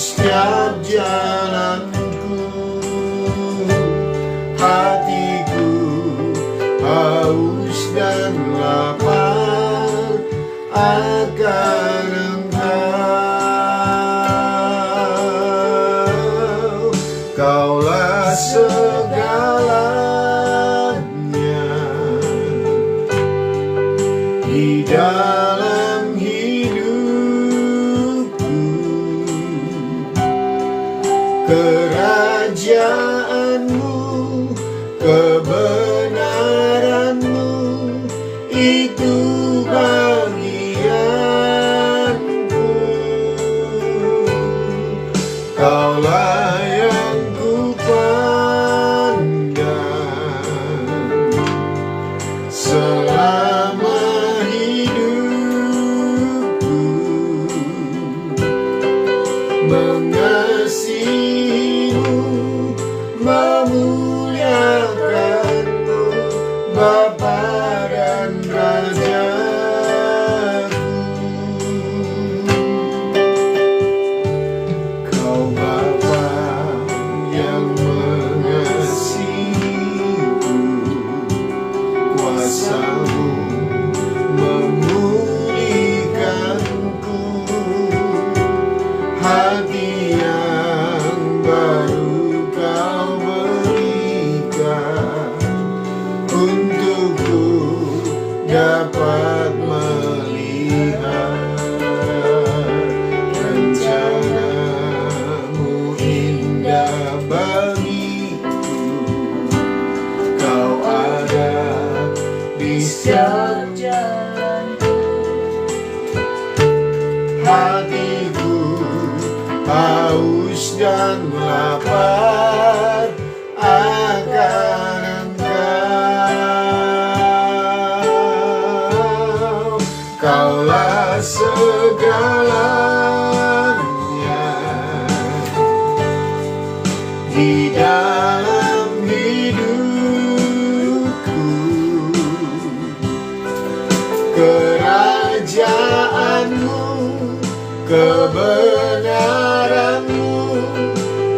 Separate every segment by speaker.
Speaker 1: setiap jalanku. Hatiku haus dan lapar akan Engkau. Kaulah segalanya di dalam hidupku. Kerajaanmu, kebenaranmu, itu bagianku. Kaulah yang kupandang selama hidupku. Mengasihimu, memuliakanmu, Bapa dan Rajaku. Kau Bapa yang mengasihiku, kuasa-Mu memulihkanku. Hati yang baru Kau berikan untukku dapat melihat rencana-Mu indah bagiku. Kau ada di setiap jalanku. Hatiku haus dan lapar akan Engkau. Kaulah segalanya di dalam hidupku. Kerajaanmu, kebenaranmu,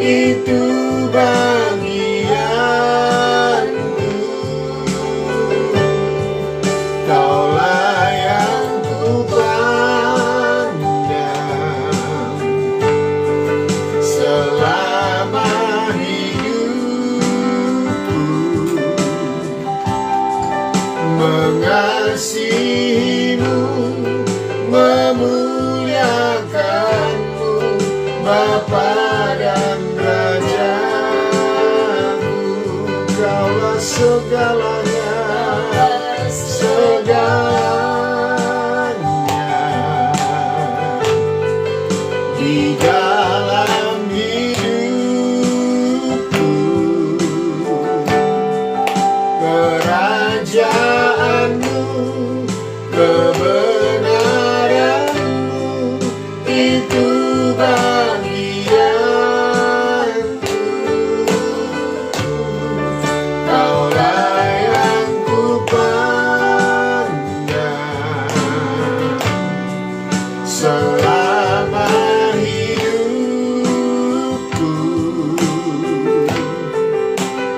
Speaker 1: itu bagianku. Kaulah yang kupandang selama hidupku. Mengasihimu, memuliakanmu, Bapa dan Rajaku. Kaulah segalanya, segalanya di dalam hidupku. Kerajaanmu, kebenaranmu, itu bagianku. Kaulah yang kupandang selama hidupku.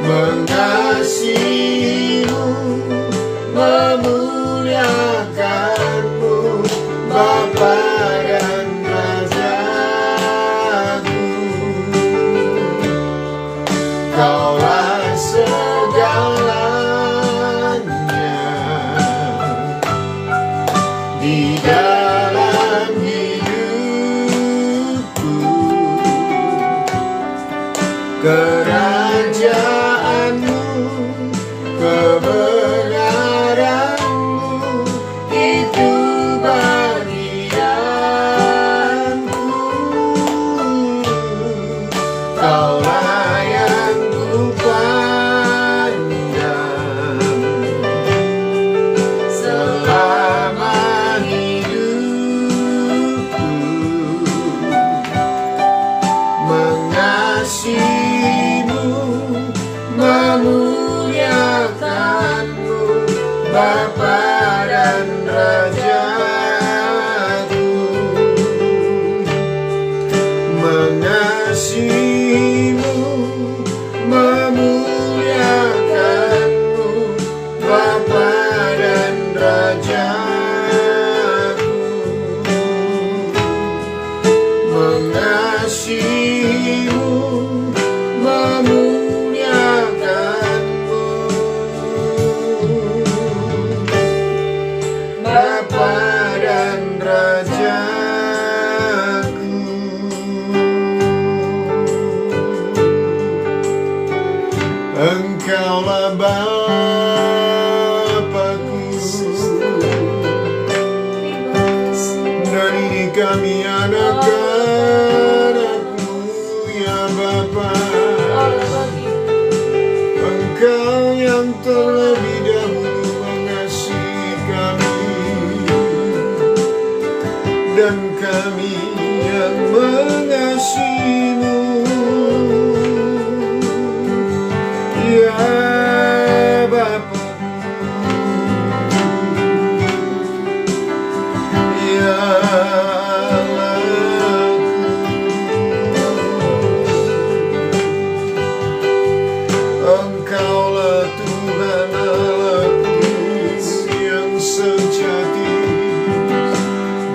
Speaker 1: Mengasihimu, memuliakanmu, Bapa dan Rajaku. Kaulah segalanya di dalam hidupku. Kerajaanmu, kebenaranmu, itu bagianku. Kaulah yang kupandang selama hidupku. Mengasihi mengasihimu, memuliakanmu, Bapa dan Rajaku. Mengasihimu, memuliakanmu, Bapa dan Rajaku. Engkaulah Bapakku, dan ini kami anak-anakmu ya Bapa. Engkau yang terlebih dahulu mengasihi kami, dan kami yang mengasihimu ya Bapa. Ya Engkaulah Tuhan Allahku yang sejati,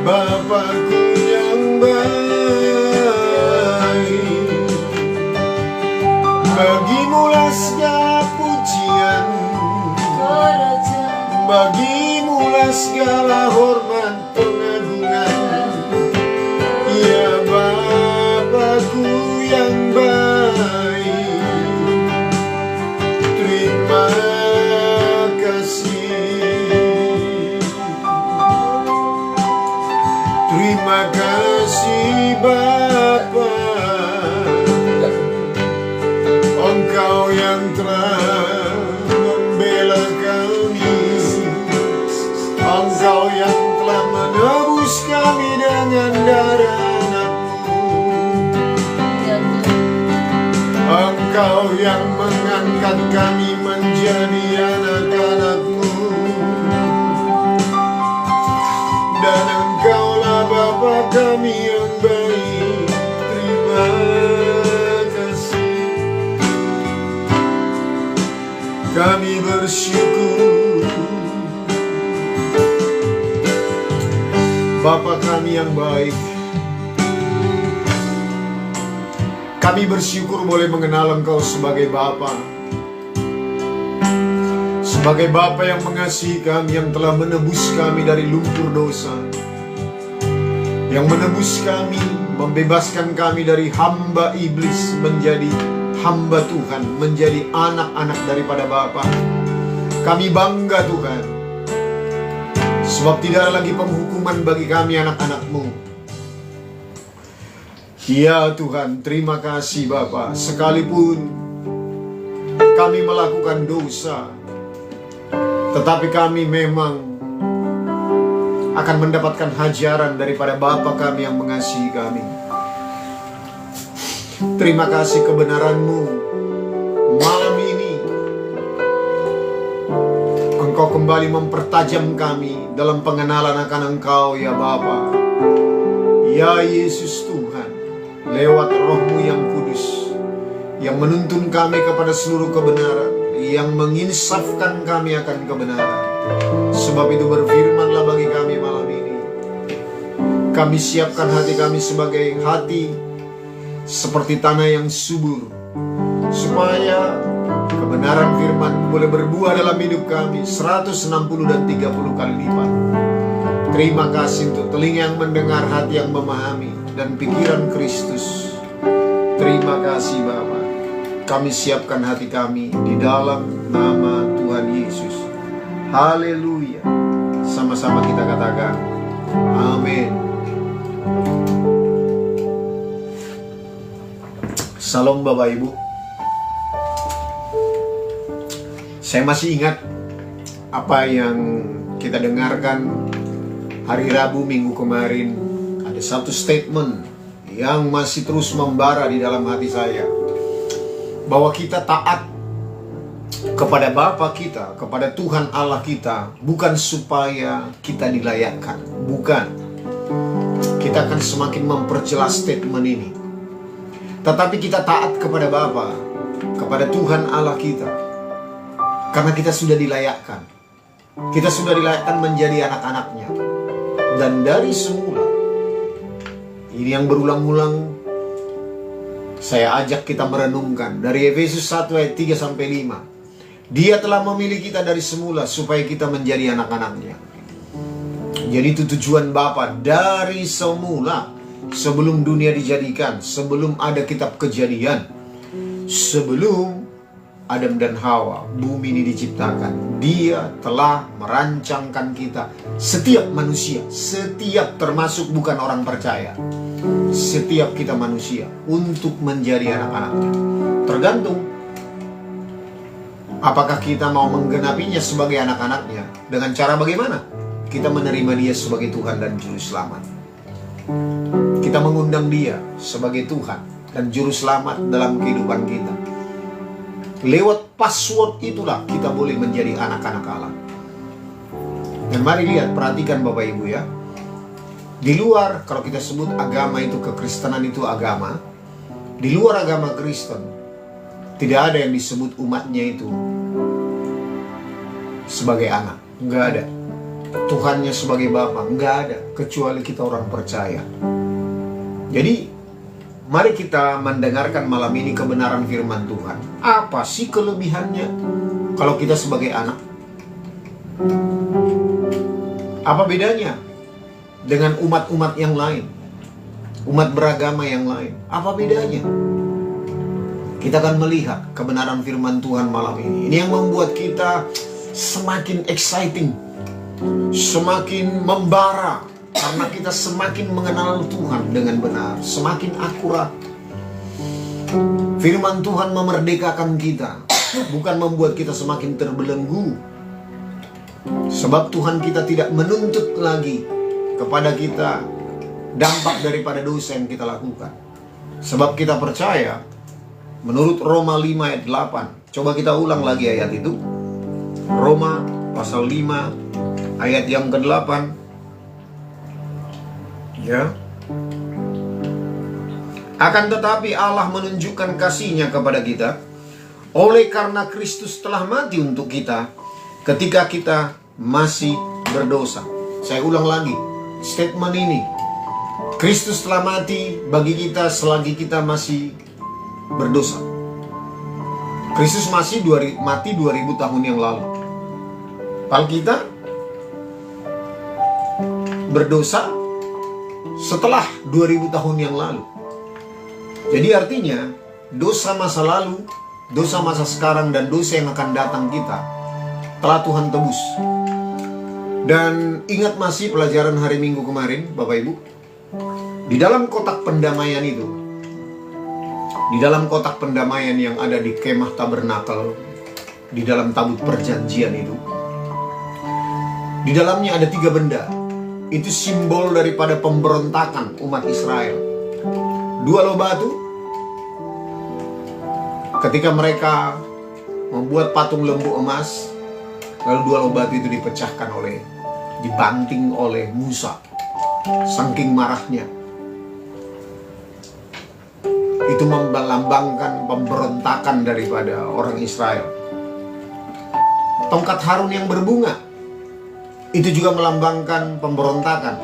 Speaker 1: Bapakku yang baik. Bagimulah segala pujian, bagimulah segala hormat pengagungan, ya Bapakku yang baik. Terima kasih, terima kasih Bapa. Engkau yang telah membela kami, Engkau yang telah menebus kami dengan darah anakmu. Engkau yang mengangkat kami menjadi anak-anakmu, dan Engkaulah Bapa kami yang baik. Terima kasih. Kami bersyukur, Bapa kami yang baik. Kami bersyukur boleh mengenal Engkau sebagai Bapa, sebagai Bapa yang mengasihi kami, yang telah menebus kami dari lumpur dosa, yang menebus kami, membebaskan kami dari hamba iblis menjadi hamba Tuhan, menjadi anak-anak daripada Bapa. Kami bangga Tuhan, sebab tidak ada lagi penghukuman bagi kami anak-anak-Mu. Ya Tuhan, terima kasih Bapa. Sekalipun kami melakukan dosa, tetapi kami memang akan mendapatkan hajaran daripada Bapa kami yang mengasihi kami. Terima kasih kebenaran-Mu. Malam ini Engkau kembali mempertajam kami dalam pengenalan akan Engkau ya Bapa. Ya Yesus Tuhan, lewat Roh-Mu yang kudus, yang menuntun kami kepada seluruh kebenaran, yang menginsafkan kami akan kebenaran. Sebab itu berfirmanlah bagi kami malam ini. Kami siapkan hati kami sebagai hati seperti tanah yang subur, supaya kebenaran firman boleh berbuah dalam hidup kami 160 dan 30 kali lipat. Terima kasih untuk telinga yang mendengar, hati yang memahami, dan pikiran Kristus. Terima kasih Bapa. Kami siapkan hati kami di dalam nama Tuhan Yesus. Haleluya. Sama-sama kita katakan amin. Salam Bapak Ibu. Saya masih ingat apa yang kita dengarkan hari Rabu minggu kemarin. Ada satu statement yang masih terus membara di dalam hati saya, bahwa kita taat kepada Bapa kita, kepada Tuhan Allah kita, bukan supaya kita dilayakkan, bukan. Kita akan semakin memperjelas statement ini. Tetapi kita taat kepada Bapa, kepada Tuhan Allah kita. Karena kita sudah dilayakkan. Kita sudah dilayakkan menjadi anak-anaknya. Dan dari semula, ini yang berulang-ulang saya ajak kita merenungkan. Dari Efesus 1 ayat 3 sampai 5. Dia telah memilih kita dari semula supaya kita menjadi anak-anaknya. Jadi itu tujuan Bapa dari semula. Sebelum dunia dijadikan, sebelum ada kitab Kejadian, sebelum Adam dan Hawa, bumi ini diciptakan, Dia telah merancangkan kita, setiap manusia, setiap termasuk bukan orang percaya, setiap kita manusia, untuk menjadi anak-anaknya. Tergantung apakah kita mau menggenapinya sebagai anak-anaknya. Dengan cara bagaimana? Kita menerima Dia sebagai Tuhan dan Juru Selamat. Kita mengundang Dia sebagai Tuhan dan Juru Selamat dalam kehidupan kita. Lewat password itulah kita boleh menjadi anak-anak Allah. Dan mari lihat, perhatikan Bapak Ibu ya. Di luar, kalau kita sebut agama itu, kekristenan itu agama, di luar agama Kristen, tidak ada yang disebut umatnya itu sebagai anak. Enggak ada. Tuhannya sebagai Bapa, enggak ada. Kecuali kita orang percaya. Jadi, mari kita mendengarkan malam ini kebenaran firman Tuhan. Apa sih kelebihannya kalau kita sebagai anak? Apa bedanya dengan umat-umat yang lain? Umat beragama yang lain. Apa bedanya? Kita akan melihat kebenaran firman Tuhan malam ini. Ini yang membuat kita semakin exciting, semakin membara, karena kita semakin mengenal Tuhan dengan benar, semakin akurat. Firman Tuhan memerdekakan kita, bukan membuat kita semakin terbelenggu. Sebab Tuhan kita tidak menuntut lagi kepada kita dampak daripada dosa yang kita lakukan. Sebab kita percaya, menurut Roma 5 ayat 8. Coba kita ulang lagi ayat itu. Roma pasal 5 ayat yang ke-8. Ya. Akan tetapi Allah menunjukkan kasih-Nya kepada kita oleh karena Kristus telah mati untuk kita ketika kita masih berdosa. Saya ulang lagi statement ini. Kristus telah mati bagi kita selagi kita masih berdosa. Kristus masih mati 2000 tahun yang lalu. Kalau kita berdosa setelah 2000 tahun yang lalu. Jadi artinya dosa masa lalu, dosa masa sekarang, dan dosa yang akan datang kita telah Tuhan tebus. Dan ingat masih pelajaran hari Minggu kemarin, Bapak Ibu, di dalam kotak pendamaian itu, di dalam kotak pendamaian yang ada di kemah tabernakel, di dalam tabut perjanjian itu, di dalamnya ada 3 benda. Itu simbol daripada pemberontakan umat Israel. 2 loh batu, ketika mereka membuat patung lembu emas, lalu 2 loh batu itu dibanting oleh Musa, saking marahnya. Itu melambangkan pemberontakan daripada orang Israel. Tongkat Harun yang berbunga, itu juga melambangkan pemberontakan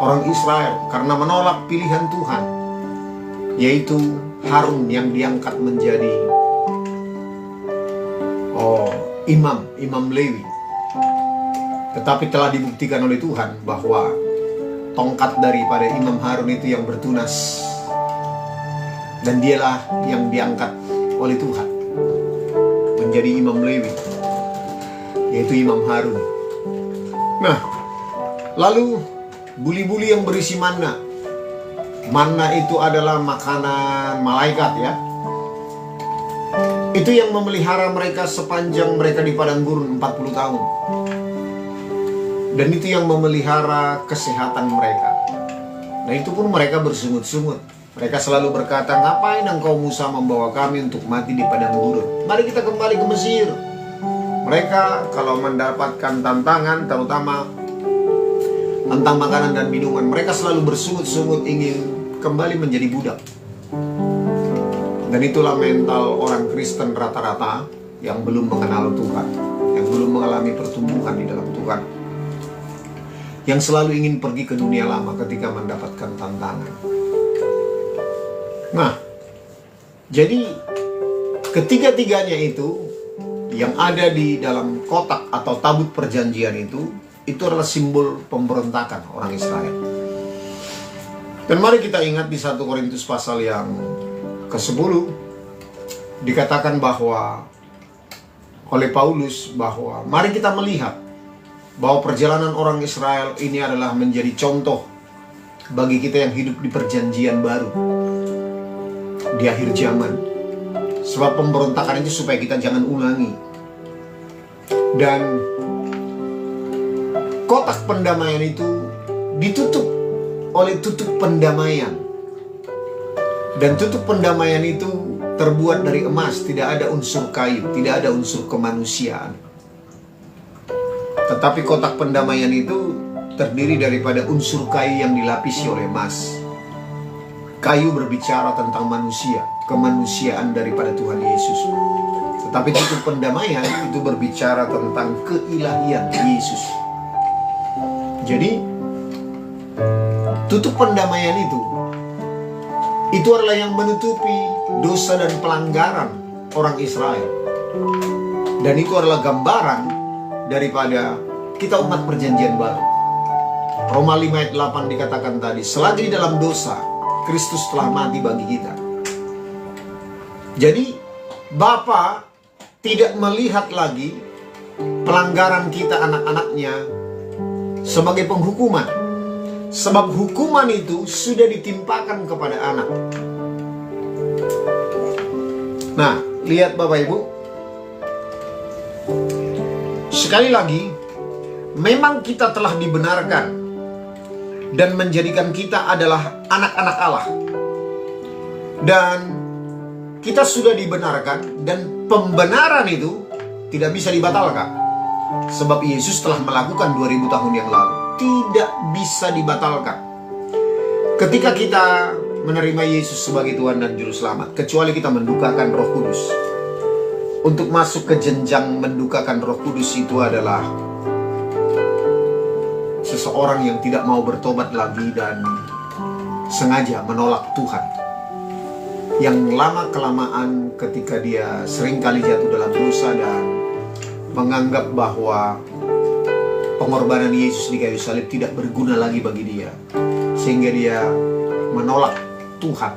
Speaker 1: orang Israel karena menolak pilihan Tuhan, yaitu Harun yang diangkat menjadi imam Lewi. Tetapi telah dibuktikan oleh Tuhan bahwa tongkat daripada Imam Harun itu yang bertunas, dan dialah yang diangkat oleh Tuhan menjadi imam Lewi, yaitu Imam Harun. Nah, lalu buli-buli yang berisi manna. Manna itu adalah makanan malaikat ya. Itu yang memelihara mereka sepanjang mereka di padang gurun 40 tahun. Dan itu yang memelihara kesehatan mereka. Nah, itu pun mereka bersungut-sungut. Mereka selalu berkata, "Ngapain engkau Musa membawa kami untuk mati di padang gurun? Mari kita kembali ke Mesir." Mereka kalau mendapatkan tantangan, terutama tentang makanan dan minuman, mereka selalu bersungut-sungut ingin kembali menjadi budak. Dan itulah mental orang Kristen rata-rata yang belum mengenal Tuhan, yang belum mengalami pertumbuhan di dalam Tuhan, yang selalu ingin pergi ke dunia lama ketika mendapatkan tantangan. Nah, jadi ketiga-tiganya itu yang ada di dalam kotak atau tabut perjanjian itu adalah simbol pemberontakan orang Israel. Dan mari kita ingat di 1 Korintus pasal yang ke-10 dikatakan bahwa oleh Paulus bahwa mari kita melihat bahwa perjalanan orang Israel ini adalah menjadi contoh bagi kita yang hidup di perjanjian baru di akhir zaman. Sebab pemberontakan itu supaya kita jangan ulangi. Dan kotak pendamaian itu ditutup oleh tutup pendamaian. Dan tutup pendamaian itu terbuat dari emas, tidak ada unsur kayu, tidak ada unsur kemanusiaan. Tetapi kotak pendamaian itu terdiri daripada unsur kayu yang dilapisi oleh emas. Kayu berbicara tentang manusia, kemanusiaan daripada Tuhan Yesus. Tetapi tutup pendamaian itu berbicara tentang keilahian Yesus. Jadi tutup pendamaian itu adalah yang menutupi dosa dan pelanggaran orang Israel. Dan itu adalah gambaran daripada kita umat perjanjian baru. Roma 5 ayat 8 dikatakan tadi, selagi di dalam dosa, Kristus telah mati bagi kita. Jadi Bapa tidak melihat lagi pelanggaran kita anak-anaknya sebagai penghukuman. Sebab hukuman itu sudah ditimpakan kepada anak. Nah, lihat Bapak Ibu. Sekali lagi, memang kita telah dibenarkan dan menjadikan kita adalah anak-anak Allah. Dan kita sudah dibenarkan, dan pembenaran itu tidak bisa dibatalkan. Sebab Yesus telah melakukan 2000 tahun yang lalu. Tidak bisa dibatalkan. Ketika kita menerima Yesus sebagai Tuhan dan Juru Selamat, kecuali kita mendukakan Roh Kudus. Untuk masuk ke jenjang mendukakan Roh Kudus itu adalah seseorang yang tidak mau bertobat lagi dan sengaja menolak Tuhan. Yang lama-kelamaan ketika dia seringkali jatuh dalam dosa dan menganggap bahwa pengorbanan Yesus di kayu salib tidak berguna lagi bagi dia, sehingga dia menolak Tuhan.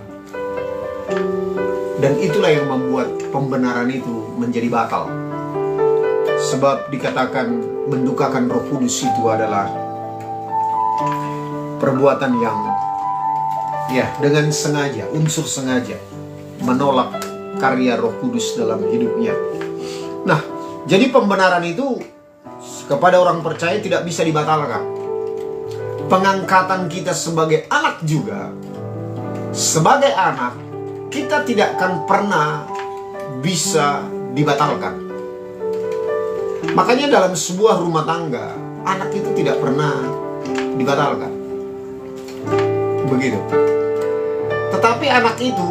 Speaker 1: Dan itulah yang membuat pembenaran itu menjadi batal. Sebab dikatakan mendukakan Roh Kudus itu adalah perbuatan yang dengan sengaja, unsur sengaja menolak karya Roh Kudus dalam hidupnya. Nah, jadi pembenaran itu kepada orang percaya tidak bisa dibatalkan. Pengangkatan kita sebagai anak juga, sebagai anak, kita tidak akan pernah bisa dibatalkan. Makanya dalam sebuah rumah tangga, anak itu tidak pernah dibatalkan. Begitu. Tetapi anak itu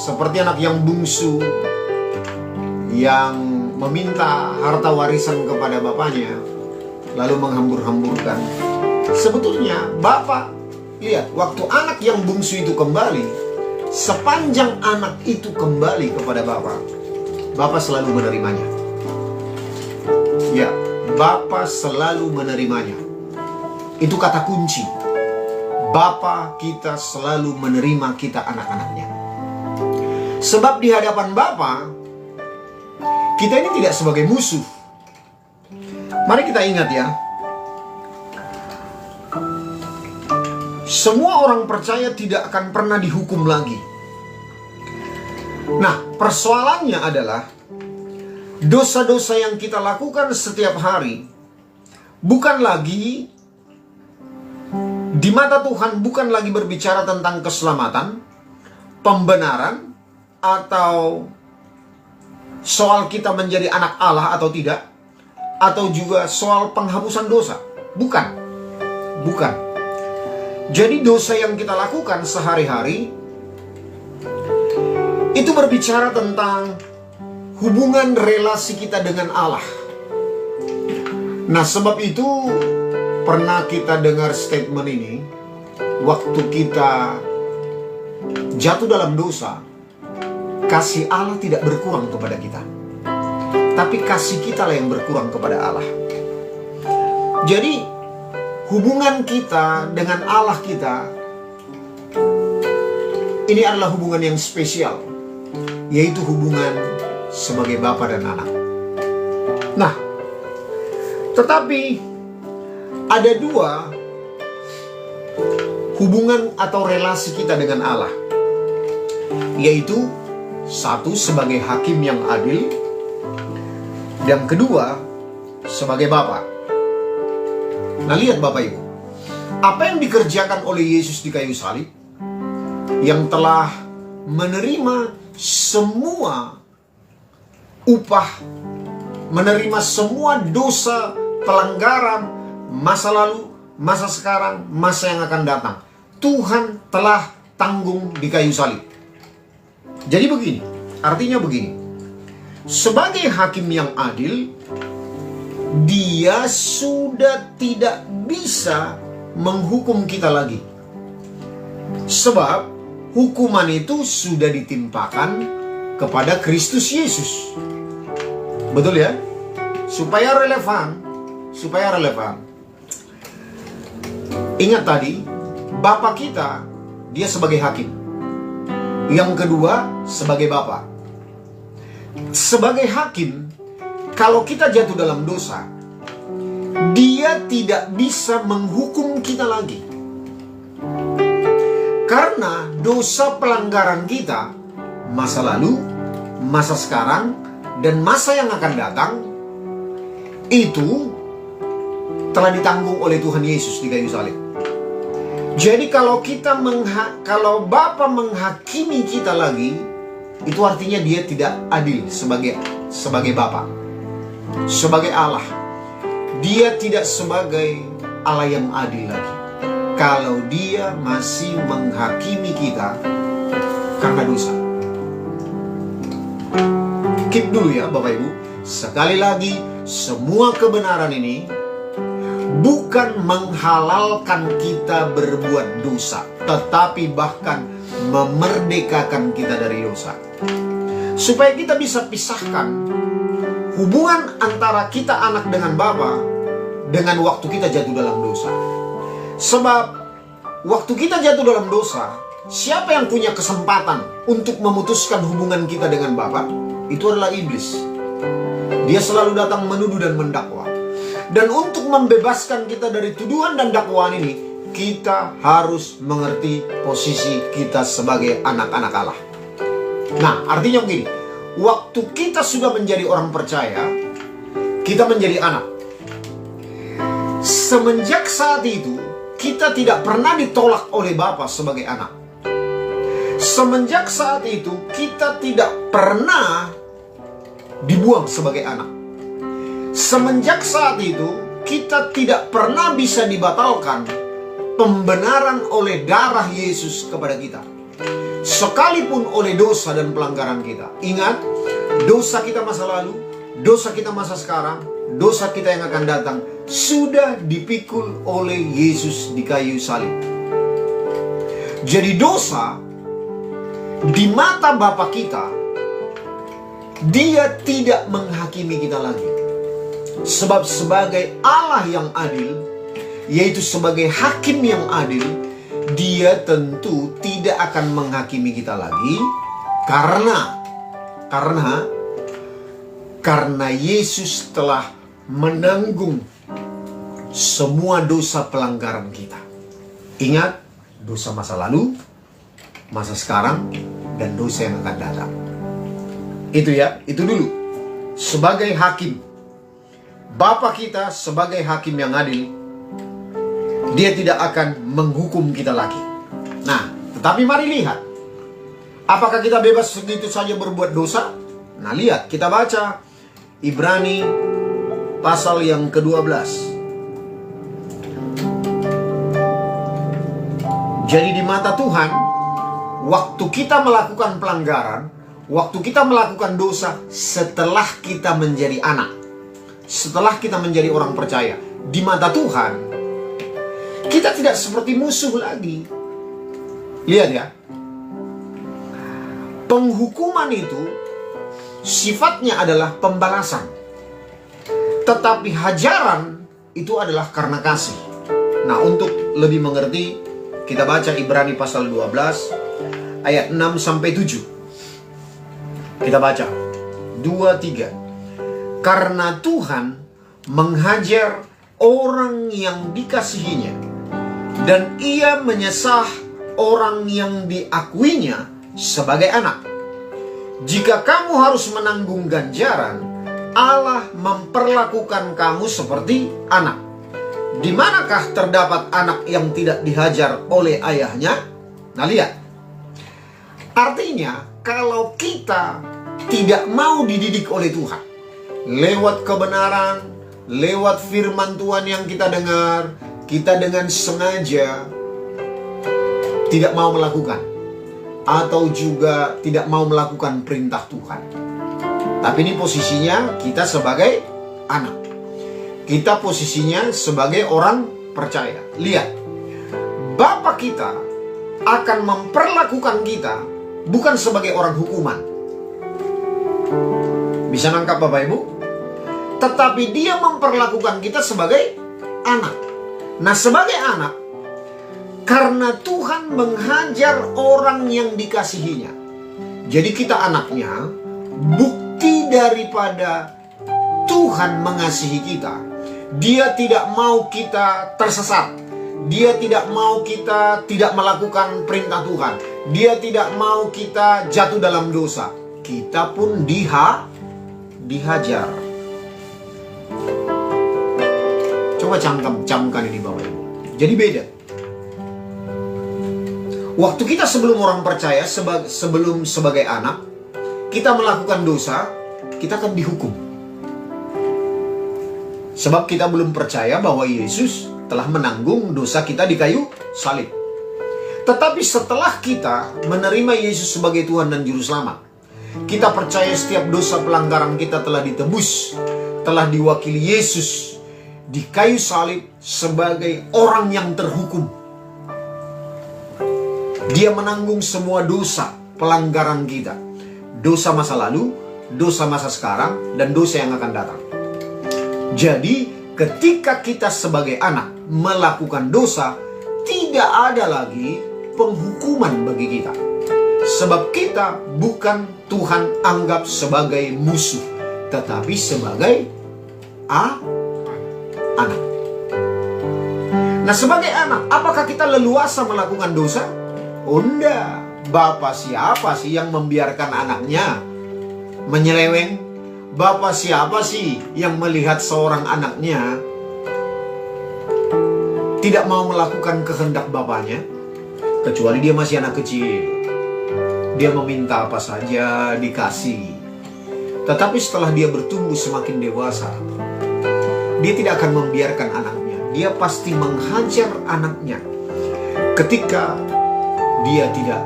Speaker 1: seperti anak yang bungsu yang meminta harta warisan kepada bapaknya, lalu menghambur-hamburkan. Sebetulnya Bapak, lihat, waktu anak yang bungsu itu kembali, sepanjang anak itu kembali kepada Bapak, Bapak selalu menerimanya. Ya, Bapak selalu menerimanya. Itu kata kunci. Bapa kita selalu menerima kita anak-anaknya. Sebab di hadapan Bapa, kita ini tidak sebagai musuh. Mari kita ingat ya, semua orang percaya tidak akan pernah dihukum lagi. Nah, persoalannya adalah dosa-dosa yang kita lakukan setiap hari bukan lagi di mata Tuhan, bukan lagi berbicara tentang keselamatan, pembenaran, atau soal kita menjadi anak Allah atau tidak, atau juga soal penghapusan dosa. Bukan. Jadi dosa yang kita lakukan sehari-hari Itu berbicara tentang hubungan relasi kita dengan Allah. Nah, sebab itu pernah kita dengar statement ini, waktu kita jatuh dalam dosa, kasih Allah tidak berkurang kepada kita, tapi kasih kita lah yang berkurang kepada Allah. Jadi hubungan kita dengan Allah kita ini adalah hubungan yang spesial, yaitu hubungan sebagai bapa dan anak. Nah, tetapi ada dua hubungan atau relasi kita dengan Allah, yaitu satu sebagai hakim yang adil, dan kedua sebagai bapa. Nah, lihat Bapak Ibu, apa yang dikerjakan oleh Yesus di kayu salib, yang telah menerima semua upah, menerima semua dosa, pelanggaran, masa lalu, masa sekarang, masa yang akan datang. Tuhan telah tanggung di kayu salib. Jadi begini, artinya begini. Sebagai hakim yang adil, Dia sudah tidak bisa menghukum kita lagi. Sebab hukuman itu sudah ditimpakan kepada Kristus Yesus. Betul ya? Supaya relevan. Ingat tadi, Bapa kita, Dia sebagai hakim. Yang kedua, sebagai Bapa. Sebagai hakim, kalau kita jatuh dalam dosa, Dia tidak bisa menghukum kita lagi. Karena dosa pelanggaran kita, masa lalu, masa sekarang, dan masa yang akan datang, itu telah ditanggung oleh Tuhan Yesus di kayu salib. Jadi kalau Bapa menghakimi kita lagi, itu artinya Dia tidak adil sebagai Bapa, sebagai Allah. Dia tidak sebagai Allah yang adil lagi kalau Dia masih menghakimi kita karena dosa. Keep dulu ya Bapak Ibu. Sekali lagi, semua kebenaran ini bukan menghalalkan kita berbuat dosa, tetapi bahkan memerdekakan kita dari dosa. Supaya kita bisa pisahkan hubungan antara kita anak dengan Bapa dengan waktu kita jatuh dalam dosa. Sebab waktu kita jatuh dalam dosa, siapa yang punya kesempatan untuk memutuskan hubungan kita dengan Bapa? Itu adalah iblis. Dia selalu datang menuduh dan mendakwa. Dan untuk membebaskan kita dari tuduhan dan dakwaan ini, kita harus mengerti posisi kita sebagai anak-anak Allah. Nah, artinya begini, waktu kita sudah menjadi orang percaya, kita menjadi anak. Semenjak saat itu, kita tidak pernah ditolak oleh Bapa sebagai anak. Semenjak saat itu, kita tidak pernah dibuang sebagai anak. Semenjak saat itu, kita tidak pernah bisa dibatalkan pembenaran oleh darah Yesus kepada kita, sekalipun oleh dosa dan pelanggaran kita. Ingat, dosa kita masa lalu, dosa kita masa sekarang, dosa kita yang akan datang sudah dipikul oleh Yesus di kayu salib. Jadi dosa di mata Bapa kita, Dia tidak menghakimi kita lagi. Sebab sebagai Allah yang adil, yaitu sebagai hakim yang adil, Dia tentu tidak akan menghakimi kita lagi. Karena Yesus telah menanggung semua dosa pelanggaran kita. Ingat, dosa masa lalu, masa sekarang, dan dosa yang akan datang. Itu ya, itu dulu. Sebagai hakim, Bapa kita sebagai hakim yang adil, Dia tidak akan menghukum kita lagi. Nah, tetapi mari lihat, apakah kita bebas begitu saja berbuat dosa? Nah, lihat, kita baca Ibrani pasal yang ke-12. Jadi di mata Tuhan, waktu kita melakukan pelanggaran, waktu kita melakukan dosa setelah kita menjadi anak, setelah kita menjadi orang percaya di mata Tuhan, kita tidak seperti musuh lagi. Lihat ya, penghukuman itu sifatnya adalah pembalasan, tetapi hajaran itu adalah karena kasih. Nah, untuk lebih mengerti, kita baca Ibrani pasal 12 ayat 6-7. Kita baca 2-3. Karena Tuhan menghajar orang yang dikasihinya, dan Ia menyesah orang yang diakuinya sebagai anak. Jika kamu harus menanggung ganjaran, Allah memperlakukan kamu seperti anak. Di manakah terdapat anak yang tidak dihajar oleh ayahnya? Nah, lihat. Artinya, kalau kita tidak mau dididik oleh Tuhan, lewat kebenaran, lewat firman Tuhan yang kita dengar, kita dengan sengaja tidak mau melakukan, atau juga tidak mau melakukan perintah Tuhan. Tapi ini posisinya kita sebagai anak. Kita posisinya sebagai orang percaya. Lihat, Bapa kita akan memperlakukan kita bukan sebagai orang hukuman. Bisa nangkap Bapak Ibu? Tetapi Dia memperlakukan kita sebagai anak. Nah, sebagai anak, karena Tuhan menghajar orang yang dikasihinya, jadi kita anaknya. Bukti daripada Tuhan mengasihi kita, Dia tidak mau kita tersesat. Dia tidak mau kita tidak melakukan perintah Tuhan. Dia tidak mau kita jatuh dalam dosa. Kita pun dihajar. Coba camkan ini Bapak Ibu. Jadi beda. Waktu kita sebelum orang percaya, sebelum sebagai anak, kita melakukan dosa, kita akan dihukum. Sebab kita belum percaya bahwa Yesus telah menanggung dosa kita di kayu salib. Tetapi setelah kita menerima Yesus sebagai Tuhan dan Juru Selamat, kita percaya setiap dosa pelanggaran kita telah ditebus, telah diwakili Yesus di kayu salib sebagai orang yang terhukum. Dia menanggung semua dosa pelanggaran kita. Dosa masa lalu, dosa masa sekarang, dan dosa yang akan datang. Jadi, ketika kita sebagai anak melakukan dosa, tidak ada lagi penghukuman bagi kita. Sebab kita bukan Tuhan anggap sebagai musuh, tetapi sebagai anak. Nah, sebagai anak, apakah kita leluasa melakukan dosa? Oh, enggak. Bapak siapa sih yang membiarkan anaknya menyeleweng? Bapak siapa sih yang melihat seorang anaknya tidak mau melakukan kehendak bapaknya? Kecuali dia masih anak kecil. Dia meminta apa saja dikasih. Tetapi setelah dia bertumbuh semakin dewasa, dia tidak akan membiarkan anaknya. Dia pasti menghajar anaknya ketika dia tidak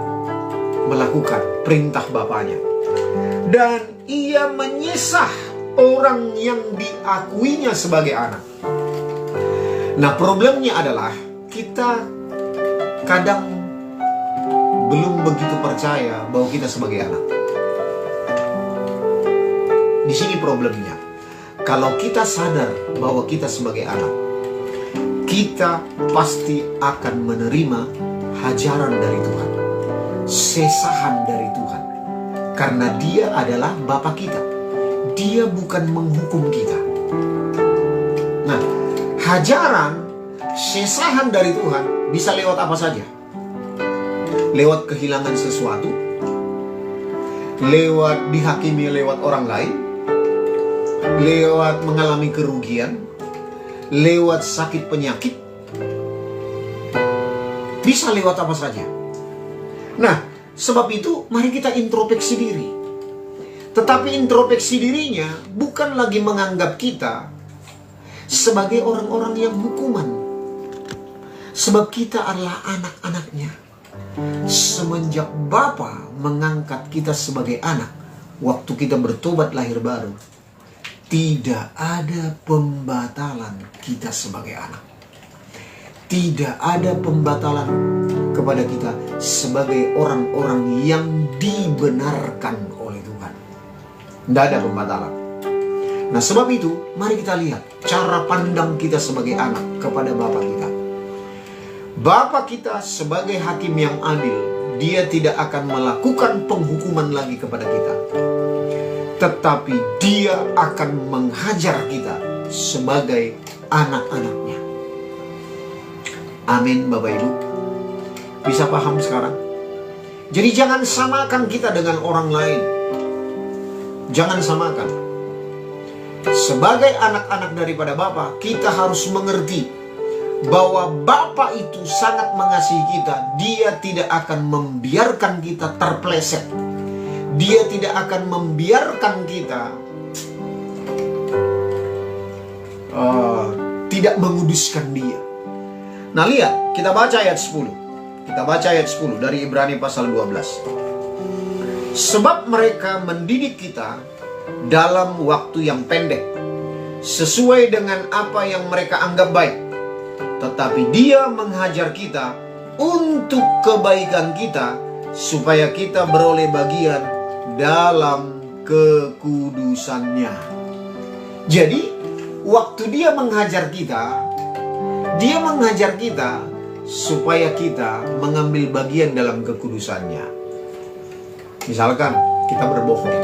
Speaker 1: melakukan perintah bapaknya. Dan ia menyesah orang yang diakuinya sebagai anak. Nah, problemnya adalah kita kadang belum begitu percaya bahwa kita sebagai anak. Di sini problemnya. Kalau kita sadar bahwa kita sebagai anak, kita pasti akan menerima hajaran dari Tuhan, sesahan dari Tuhan, karena Dia adalah Bapa kita. Dia bukan menghukum kita. Nah, hajaran, sesahan dari Tuhan bisa lewat apa saja. Lewat kehilangan sesuatu, lewat dihakimi lewat orang lain, lewat mengalami kerugian, lewat sakit penyakit, bisa lewat apa saja. Nah, sebab itu mari kita introspeksi diri. Tetapi introspeksi dirinya bukan lagi menganggap kita sebagai orang-orang yang hukuman. Sebab kita adalah anak-anaknya. Semenjak Bapa mengangkat kita sebagai anak, waktu kita bertobat lahir baru, tidak ada pembatalan kita sebagai anak. Tidak ada pembatalan kepada kita sebagai orang-orang yang dibenarkan oleh Tuhan. Tidak ada pembatalan. Nah, sebab itu mari kita lihat cara pandang kita sebagai anak kepada Bapa kita. Bapa kita sebagai hakim yang adil, Dia tidak akan melakukan penghukuman lagi kepada kita, tetapi Dia akan menghajar kita sebagai anak-anaknya. Amin, Bapak Ibu. Bisa paham sekarang? Jadi jangan samakan kita dengan orang lain. Jangan samakan. Sebagai anak-anak daripada Bapa, kita harus mengerti bahwa Bapa itu sangat mengasihi kita. Dia tidak akan membiarkan kita terpleset. Dia tidak akan membiarkan kita tidak menguduskan Dia. Nah, lihat, kita baca ayat 10. Kita baca ayat 10 dari Ibrani pasal 12. Sebab mereka mendidik kita dalam waktu yang pendek, sesuai dengan apa yang mereka anggap baik. Tetapi Dia menghajar kita untuk kebaikan kita, supaya kita beroleh bagian dalam kekudusannya. Jadi, waktu Dia menghajar kita, Dia mengajar kita supaya kita mengambil bagian dalam kekudusannya. Misalkan kita berbohong,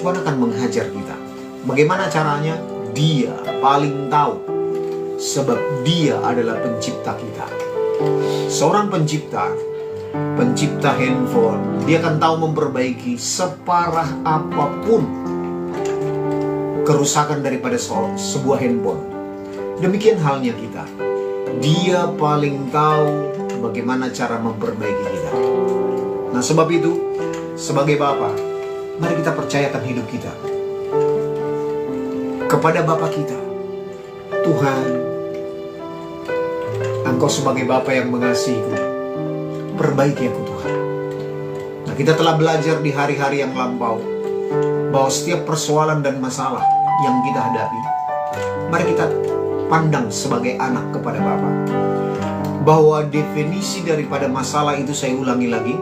Speaker 1: Tuhan akan menghajar kita. Bagaimana caranya? Dia paling tahu, sebab Dia adalah pencipta kita. Seorang pencipta handphone, dia akan tahu memperbaiki separah apapun kerusakan daripada sebuah handphone. Demikian halnya kita. Dia paling tahu bagaimana cara memperbaiki kita. Nah, sebab itu, sebagai Bapa, mari kita percayakan hidup kita kepada Bapa kita. Tuhan, Engkau sebagai Bapa yang mengasihiku, perbaiki aku Tuhan. Nah, kita telah belajar di hari-hari yang lampau bahwa setiap persoalan dan masalah yang kita hadapi, mari kita pandang sebagai anak kepada Bapa. Bahwa definisi daripada masalah itu, saya ulangi lagi,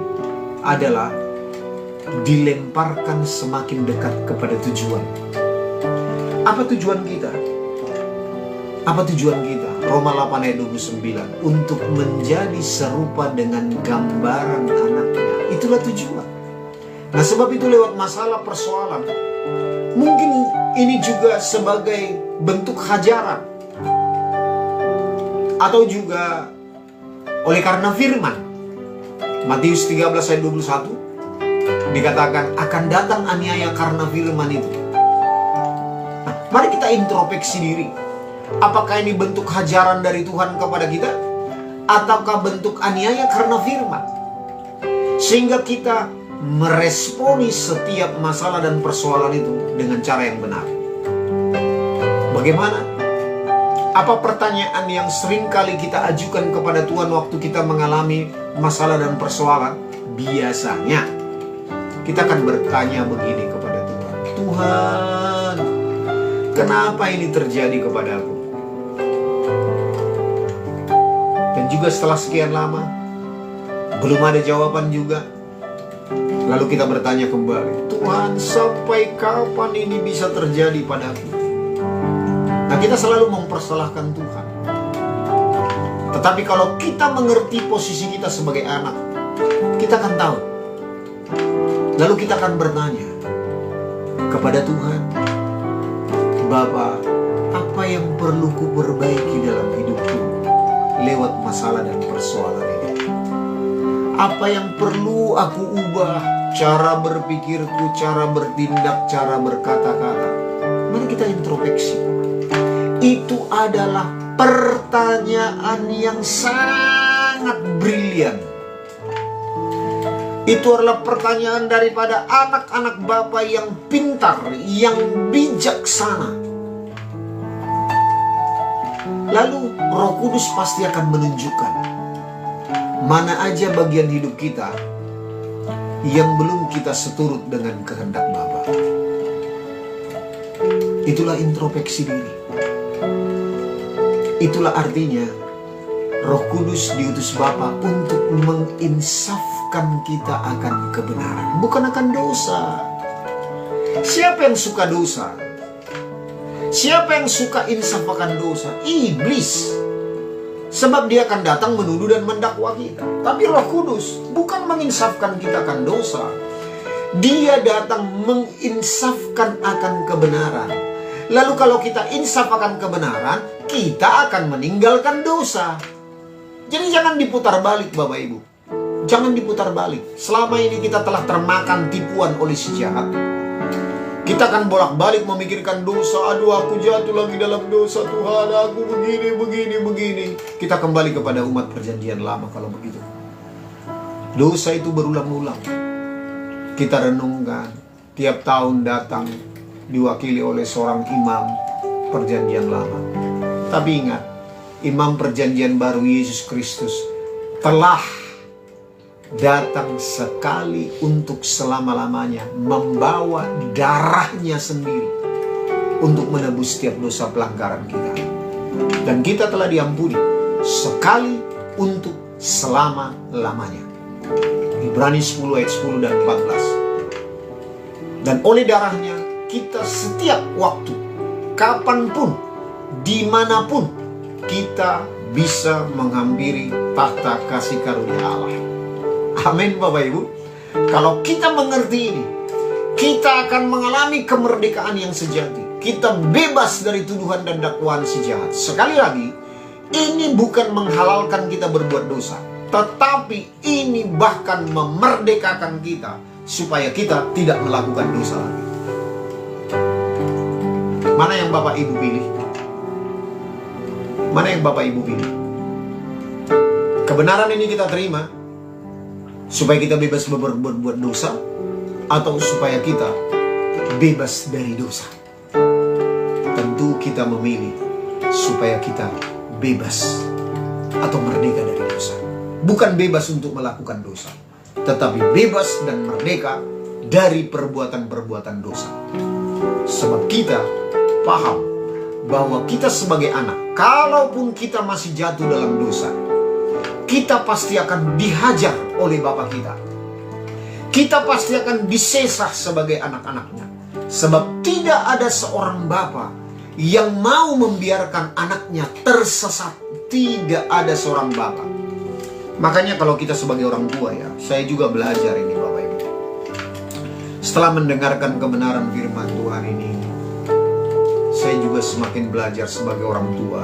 Speaker 1: adalah dilemparkan semakin dekat kepada tujuan. Apa tujuan kita? Apa tujuan kita? Roma 8 ayat 29. Untuk menjadi serupa dengan gambaran anaknya. Itulah tujuan. Nah, sebab itu lewat masalah persoalan, mungkin ini juga sebagai bentuk hajaran, atau juga oleh karena firman. Matius 13 ayat 21 dikatakan akan datang aniaya karena firman itu. Nah, mari kita introspeksi diri. Apakah ini bentuk hajaran dari Tuhan kepada kita, ataukah bentuk aniaya karena firman? Sehingga kita meresponi setiap masalah dan persoalan itu dengan cara yang benar. Bagaimana? Apa pertanyaan yang sering kali kita ajukan kepada Tuhan waktu kita mengalami masalah dan persoalan? Biasanya kita akan bertanya begini kepada Tuhan. Tuhan, kenapa ini terjadi kepadaku? Dan juga setelah sekian lama, belum ada jawaban juga. Lalu kita bertanya kembali, Tuhan, sampai kapan ini bisa terjadi padaku? Nah, kita selalu mempersalahkan Tuhan. Tetapi kalau kita mengerti posisi kita sebagai anak, kita akan tahu. Lalu kita akan bertanya kepada Tuhan, Bapa, apa yang perlu ku perbaiki dalam hidupku lewat masalah dan persoalan ini? Apa yang perlu aku ubah? Cara berpikirku, cara bertindak, cara berkata-kata. Mari kita introspeksi. Itu adalah pertanyaan yang sangat brilian. Itu adalah pertanyaan daripada anak-anak Bapa yang pintar, yang bijaksana. Lalu Roh Kudus pasti akan menunjukkan mana aja bagian hidup kita yang belum kita seturut dengan kehendak Bapa. Itulah introspeksi diri. Itulah artinya Roh Kudus diutus Bapa untuk menginsafkan kita akan kebenaran, bukan akan dosa. Siapa yang suka dosa? Siapa yang suka insaf akan dosa? Iblis. Sebab dia akan datang menuduh dan mendakwa kita. Tapi Roh Kudus bukan menginsafkan kita akan dosa. Dia datang menginsafkan akan kebenaran. Lalu kalau kita insaf akan kebenaran, kita akan meninggalkan dosa. Jadi jangan diputar balik Bapak Ibu. Jangan diputar balik. Selama ini kita telah termakan tipuan oleh si jahat. Kita akan bolak-balik memikirkan dosa. Aduh, aku jatuh lagi dalam dosa, Tuhan, aku begini. Kita kembali kepada umat perjanjian lama kalau begitu. Dosa itu berulang-ulang. Kita renungkan. Tiap tahun datang diwakili oleh seorang imam perjanjian lama. Tapi ingat, imam perjanjian baru Yesus Kristus telah datang sekali untuk selama-lamanya, membawa darahnya sendiri untuk menebus setiap dosa pelanggaran kita. Dan kita telah diampuni sekali untuk selama-lamanya. Ibrani 10 ayat 10 dan 14. Dan oleh darahnya kita setiap waktu, kapanpun, dimanapun, kita bisa menghampiri tahta kasih karunia Allah. Amin Bapak Ibu. Kalau kita mengerti ini, kita akan mengalami kemerdekaan yang sejati. Kita bebas dari tuduhan dan dakwaan si jahat. Sekali lagi, ini bukan menghalalkan kita berbuat dosa, tetapi ini bahkan memerdekakan kita supaya kita tidak melakukan dosa lagi. Mana yang Bapak Ibu pilih? Mana yang Bapak Ibu pilih? Kebenaran ini kita terima supaya kita bebas berbuat dosa, atau supaya kita bebas dari dosa? Tentu kita memilih supaya kita bebas atau merdeka dari dosa. Bukan bebas untuk melakukan dosa, tetapi bebas dan merdeka dari perbuatan-perbuatan dosa. Sebab kita paham bahwa kita sebagai anak, kalaupun kita masih jatuh dalam dosa, kita pasti akan dihajar oleh Bapa kita. Kita pasti akan disesah sebagai anak-anaknya. Sebab tidak ada seorang Bapa yang mau membiarkan anaknya tersesat. Tidak ada seorang Bapa. Makanya kalau kita sebagai orang tua ya, saya juga belajar ini Bapak Ibu. Setelah mendengarkan kebenaran firman Tuhan ini, saya juga semakin belajar sebagai orang tua.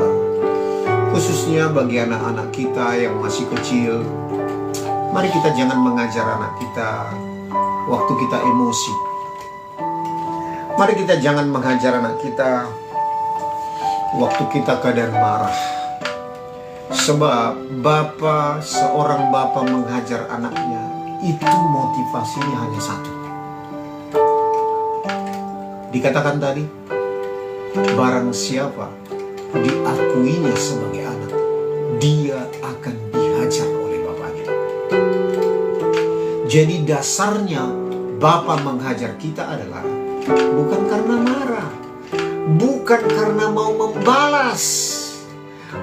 Speaker 1: Khususnya bagi anak-anak kita yang masih kecil. Mari kita jangan mengajar anak kita waktu kita emosi. Mari kita jangan mengajar anak kita waktu kita keadaan marah. Sebab seorang bapa menghajar anaknya, itu motivasinya hanya satu. Dikatakan tadi, barang siapa diakuinya sebagai anak, dia akan dihajar oleh bapaknya. Jadi dasarnya Bapa menghajar kita adalah bukan karena marah, bukan karena mau membalas,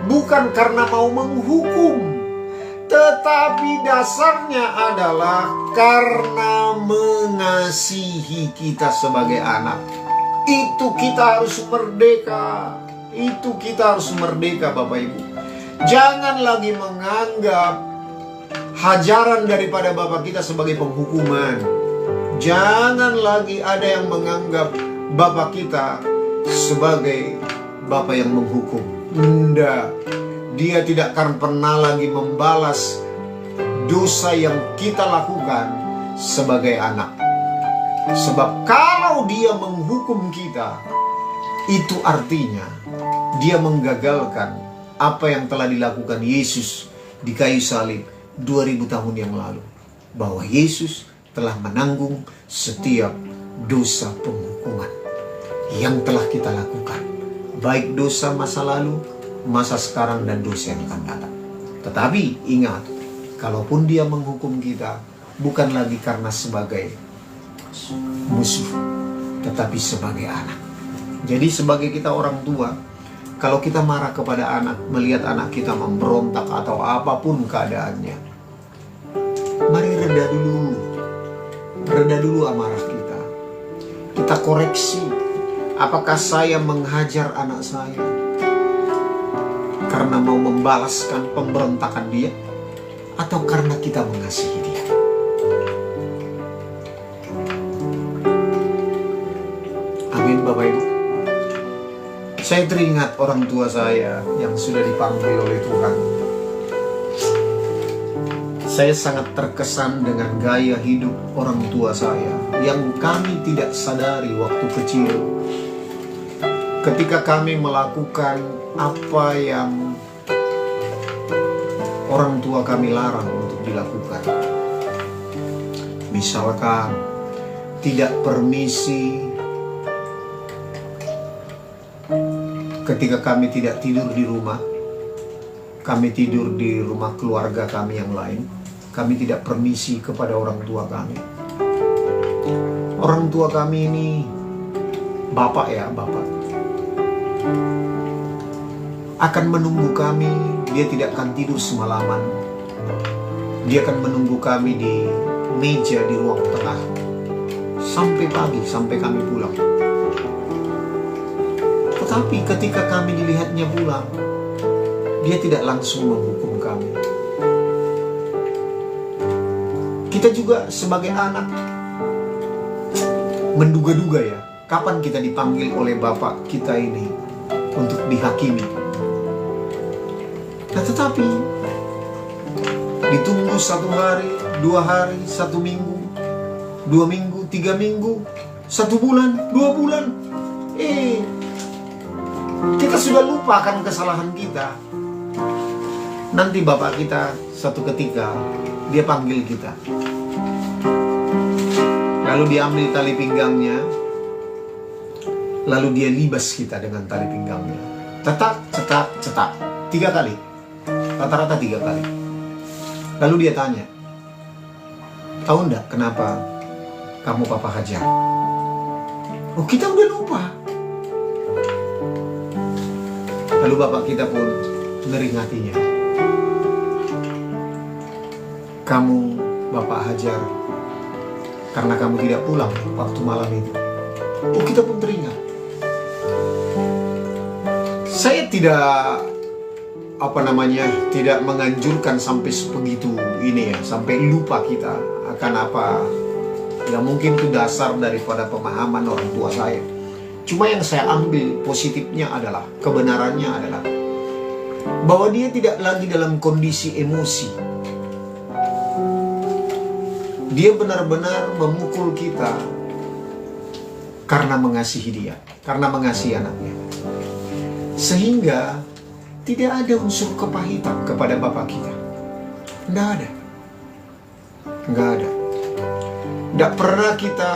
Speaker 1: bukan karena mau menghukum, tetapi dasarnya adalah karena mengasihi kita sebagai anak. Itu kita harus merdeka. Itu kita harus merdeka Bapak Ibu. Jangan lagi menganggap hajaran daripada Bapak kita sebagai penghukuman. Jangan lagi ada yang menganggap Bapak kita sebagai Bapak yang menghukum. Tidak. Dia tidak akan pernah lagi membalas dosa yang kita lakukan sebagai anak. Sebab kalau dia menghukum kita, itu artinya dia menggagalkan apa yang telah dilakukan Yesus di kayu salib 2000 tahun yang lalu. Bahwa Yesus telah menanggung setiap dosa penghukuman yang telah kita lakukan. Baik dosa masa lalu, masa sekarang, dan dosa yang akan datang. Tetapi ingat, kalaupun dia menghukum kita, bukan lagi karena sebagai musuh, tetapi sebagai anak. Jadi sebagai kita orang tua, kalau kita marah kepada anak, melihat anak kita memberontak atau apapun keadaannya, mari reda dulu amarah kita. Kita koreksi, apakah saya menghajar anak saya karena mau membalaskan pemberontakan dia, atau karena kita mengasihi dia? Amin, Bapak Ibu. Saya teringat orang tua saya yang sudah dipanggil oleh Tuhan. Saya sangat terkesan dengan gaya hidup orang tua saya yang kami tidak sadari waktu kecil. Ketika kami melakukan apa yang orang tua kami larang untuk dilakukan. Misalkan tidak permisi ketika kami tidak tidur di rumah, kami tidur di rumah keluarga kami yang lain. Kami tidak permisi kepada orang tua kami. Orang tua kami ini bapak akan menunggu kami. Dia tidak akan tidur semalaman. Dia akan menunggu kami di meja di ruang tengah sampai pagi, sampai kami pulang. Tetapi ketika kami dilihatnya pulang, dia tidak langsung menghukum kami. Kita juga sebagai anak menduga-duga ya, kapan kita dipanggil oleh bapak kita ini untuk dihakimi. Nah, tetapi ditunggu 1 hari, 2 hari, 1 minggu, 2 minggu, 3 minggu, 1 bulan, 2 bulan. Kita sudah lupakan kesalahan kita. Nanti bapak kita satu ketika dia panggil kita. Lalu dia ambil tali pinggangnya, lalu dia libas kita dengan tali pinggangnya. Cetak, cetak, cetak. 3 kali. Rata-rata 3 kali. Lalu dia tanya, tahu enggak kenapa kamu papa hajar? Oh, kita udah lupa. Lalu bapak kita pun meringatinya. Kamu bapak hajar karena kamu tidak pulang waktu malam itu. Oh, kita pun teringat. Saya tidak tidak menganjurkan sampai sebegitu ini ya, sampai lupa kita akan apa. Ya mungkin itu dasar daripada pemahaman orang tua saya. Cuma yang saya ambil positifnya adalah, kebenarannya adalah bahwa dia tidak lagi dalam kondisi emosi. Dia benar-benar memukul kita karena mengasihi dia, karena mengasihi anaknya. Sehingga tidak ada unsur kepahitan kepada bapak kita. Tidak ada. Nggak ada. Tidak pernah kita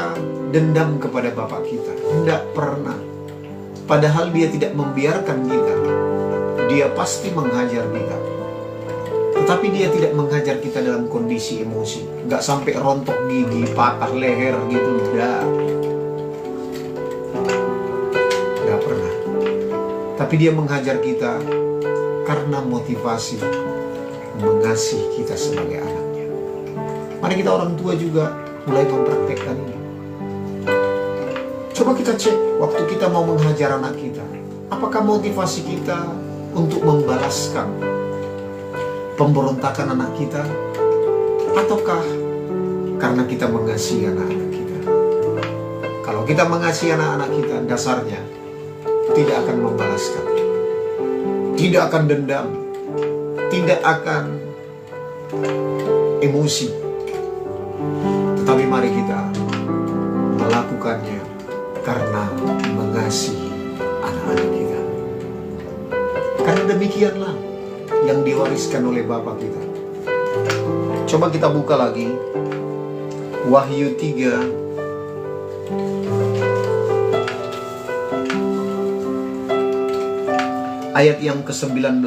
Speaker 1: dendam kepada bapak kita. Tidak pernah. Padahal dia tidak membiarkan kita. Dia pasti menghajar kita. Tetapi dia tidak menghajar kita dalam kondisi emosi. Nggak sampai rontok gigi, patah leher gitu. Tidak. Nggak pernah. Tapi dia menghajar kita karena motivasi mengasihi kita sebagai anaknya. Mari kita orang tua juga mulai mempraktekkan ini. Coba kita cek waktu kita mau menghajar anak kita. Apakah motivasi kita untuk membalaskan pemberontakan anak kita? Ataukah karena kita mengasihi anak-anak kita? Kalau kita mengasihi anak-anak kita, dasarnya tidak akan membalaskan. Tidak akan dendam. Tidak akan emosi. Tetapi mari kita melakukannya karena mengasihi anak-anak kita. Karena demikianlah yang diwariskan oleh Bapa kita. Coba kita buka lagi Wahyu 3 ayat yang ke-19.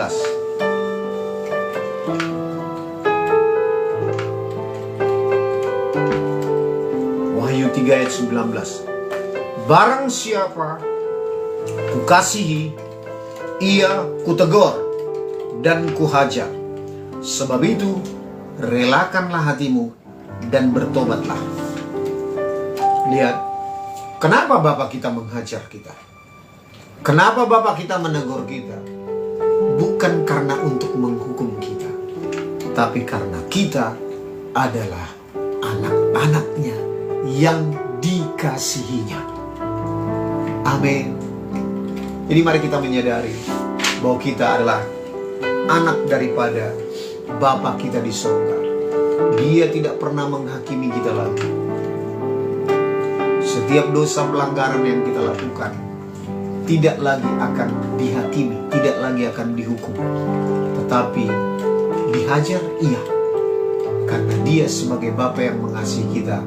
Speaker 1: 3 ayat 19. Barang siapa kukasihi, ia kutegur dan kuhajar. Sebab itu relakanlah hatimu dan bertobatlah. Lihat, kenapa Bapak kita menghajar kita? Kenapa Bapak kita menegur kita? Bukan karena untuk menghukum kita, tapi karena kita adalah anak-anaknya yang dikasihinya. Amin. Jadi mari kita menyadari bahwa kita adalah anak daripada Bapa kita di surga. Dia tidak pernah menghakimi kita lagi. Setiap dosa pelanggaran yang kita lakukan tidak lagi akan dihakimi, tidak lagi akan dihukum, tetapi dihajar iya. Karena Dia sebagai Bapa yang mengasihi kita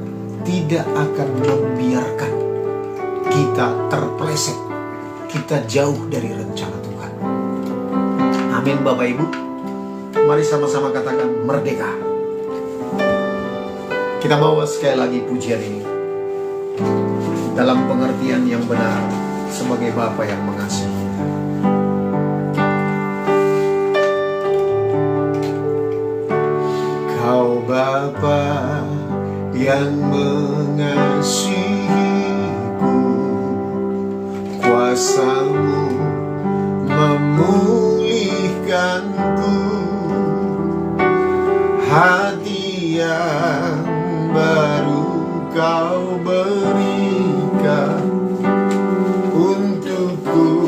Speaker 1: tidak akan membiarkan kita terpeleset, kita jauh dari rencana Tuhan. Amin Bapak Ibu. Mari sama-sama katakan merdeka. Kita bawa sekali lagi pujian ini dalam pengertian yang benar sebagai Bapa yang mengasihi kita. Kau Bapa yang mengasihiku, kuasa-Mu memulihkanku, hati yang baru Kau berikan untukku,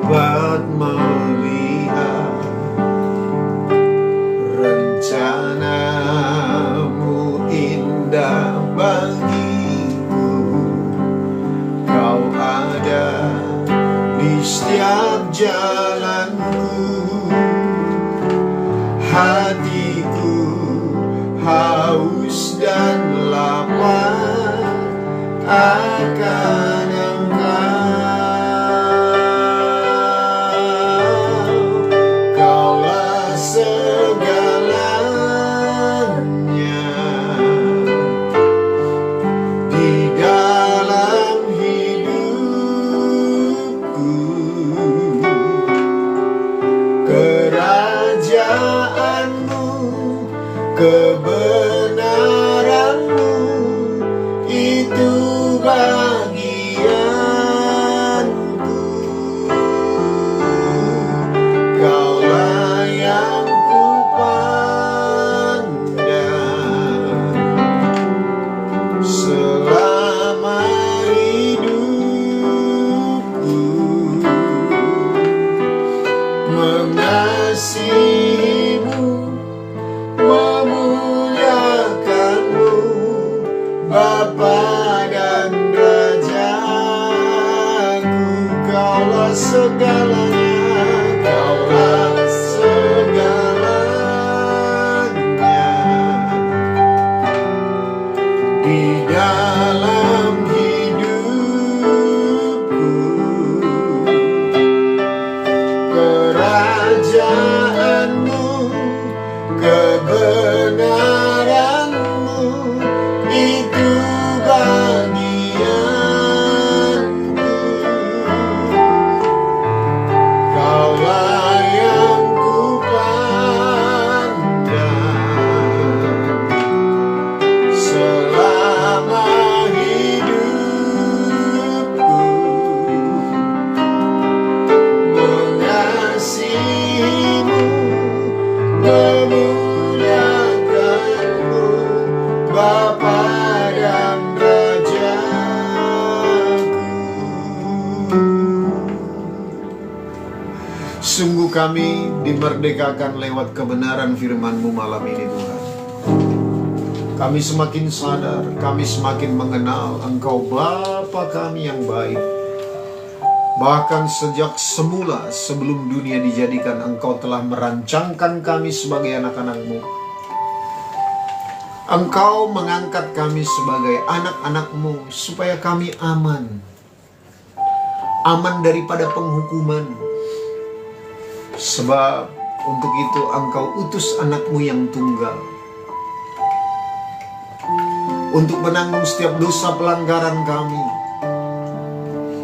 Speaker 1: dapat melihat rencana-Mu indah bagiku. Kau ada di setiap jalanku, hatiku haus dan lapar akan Engkau. Kaulah segalanya di dalam hidupku. Kerajaan-Mu, kebenaran-Mu, itu bagianku. Kaulah yang kupandang selama hidupku. Mengasihi-Mu, memuliakan-Mu, Bapa dan Rajaku. Kaulah segalanya, Kaulah segalanya di dalam hidupku. Kerajaan-Mu, kebenaran-Mu, itu bagianku. Kaulah yang kupandang selama hidupku. Mengasihi-Mu, memuliakan-Mu, Bapa dan Rajaku. Sungguh kami dimerdekakan lewat kebenaran firman-Mu malam ini Tuhan. Kami semakin sadar, kami semakin mengenal Engkau Bapa kami yang baik. Bahkan sejak semula, sebelum dunia dijadikan, Engkau telah merancangkan kami sebagai anak-anak-Mu. Engkau mengangkat kami sebagai anak-anak-Mu supaya kami aman. Aman daripada penghukuman. Sebab untuk itu Engkau utus anak-Mu yang tunggal. untuk menanggung setiap dosa pelanggaran kami,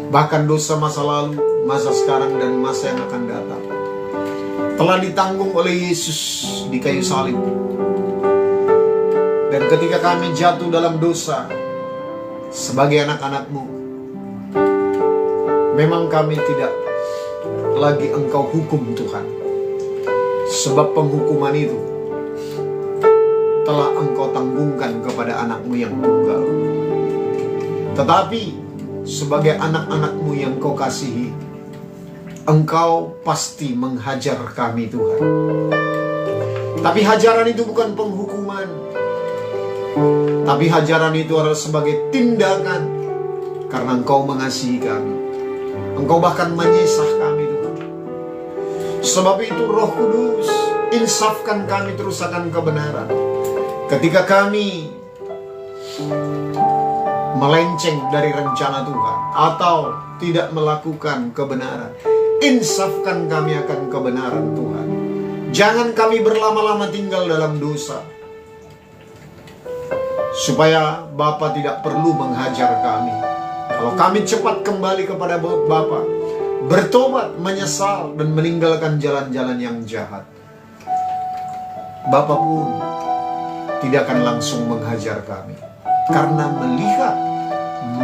Speaker 1: bahkan dosa masa lalu, masa sekarang, dan masa yang akan datang, telah ditanggung oleh Yesus di kayu salib. Dan ketika kami jatuh dalam dosa sebagai anak-anak-Mu, memang kami tidak lagi Engkau hukum, Tuhan, sebab penghukuman itu telah Engkau tanggungkan kepada anak-Mu yang tunggal. Tetapi sebagai anak-anak-Mu yang Kau kasihi, Engkau pasti menghajar kami, Tuhan. Tapi hajaran itu bukan penghukuman, tapi hajaran itu adalah sebagai tindakan karena Engkau mengasihi kami. Engkau bahkan menyisah kami, Tuhan. Sebab itu Roh Kudus, insafkan kami terus akan kebenaran. Ketika kami melenceng dari rencana Tuhan atau tidak melakukan kebenaran, insafkan kami akan kebenaran, Tuhan. Jangan kami berlama-lama tinggal dalam dosa, supaya Bapa tidak perlu menghajar kami. Kalau kami cepat kembali kepada Bapa, bertobat, menyesal, dan meninggalkan jalan-jalan yang jahat, Bapa pun tidak akan langsung menghajar kami, karena melihat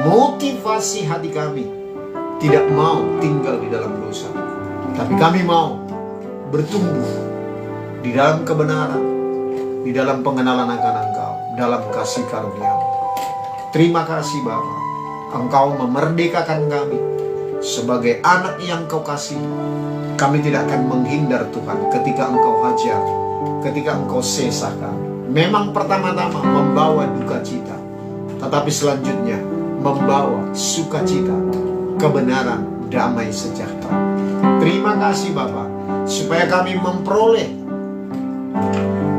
Speaker 1: motivasi hati kami tidak mau tinggal di dalam dosa, tapi kami mau bertumbuh di dalam kebenaran, di dalam pengenalan akan Engkau, dalam kasih karunia-Mu. Terima kasih Bapa, Engkau memerdekakan kami sebagai anak yang Kau kasih. Kami tidak akan menghindar, Tuhan, ketika Engkau hajar, ketika Engkau sesah kami. Memang pertama-tama membawa duka cita, tetapi selanjutnya membawa sukacita, kebenaran, damai sejahtera. Terima kasih Bapa, supaya kami memperoleh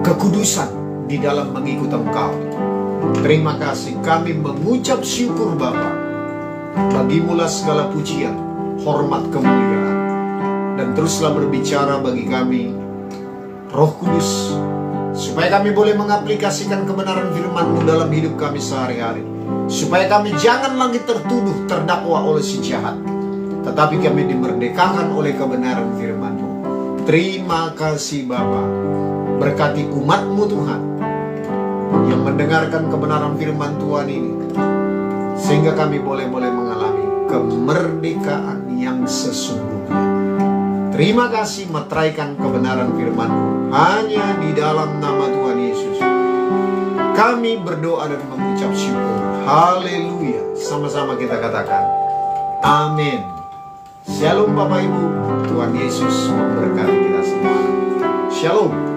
Speaker 1: kekudusan di dalam mengikut Engkau. Terima kasih, kami mengucap syukur Bapa. Bagimulah segala pujian, hormat, kemuliaan, dan teruslah berbicara bagi kami, Roh Kudus, supaya kami boleh mengaplikasikan kebenaran firman-Mu dalam hidup kami sehari-hari, supaya kami jangan lagi tertuduh, terdakwa oleh si jahat, tetapi kami dimerdekakan oleh kebenaran firman-Mu. Terima kasih Bapa. Berkati umat-Mu Tuhan, yang mendengarkan kebenaran firman Tuhan ini, sehingga kami boleh mengalami kemerdekaan yang sesungguhnya. Terima kasih, meteraikan kebenaran firman-Mu hanya di dalam nama Tuhan Yesus. Kami berdoa dan mengucap syukur. Haleluya. Sama-sama kita katakan amin. Shalom Bapak Ibu. Tuhan Yesus memberkati kita semua. Shalom.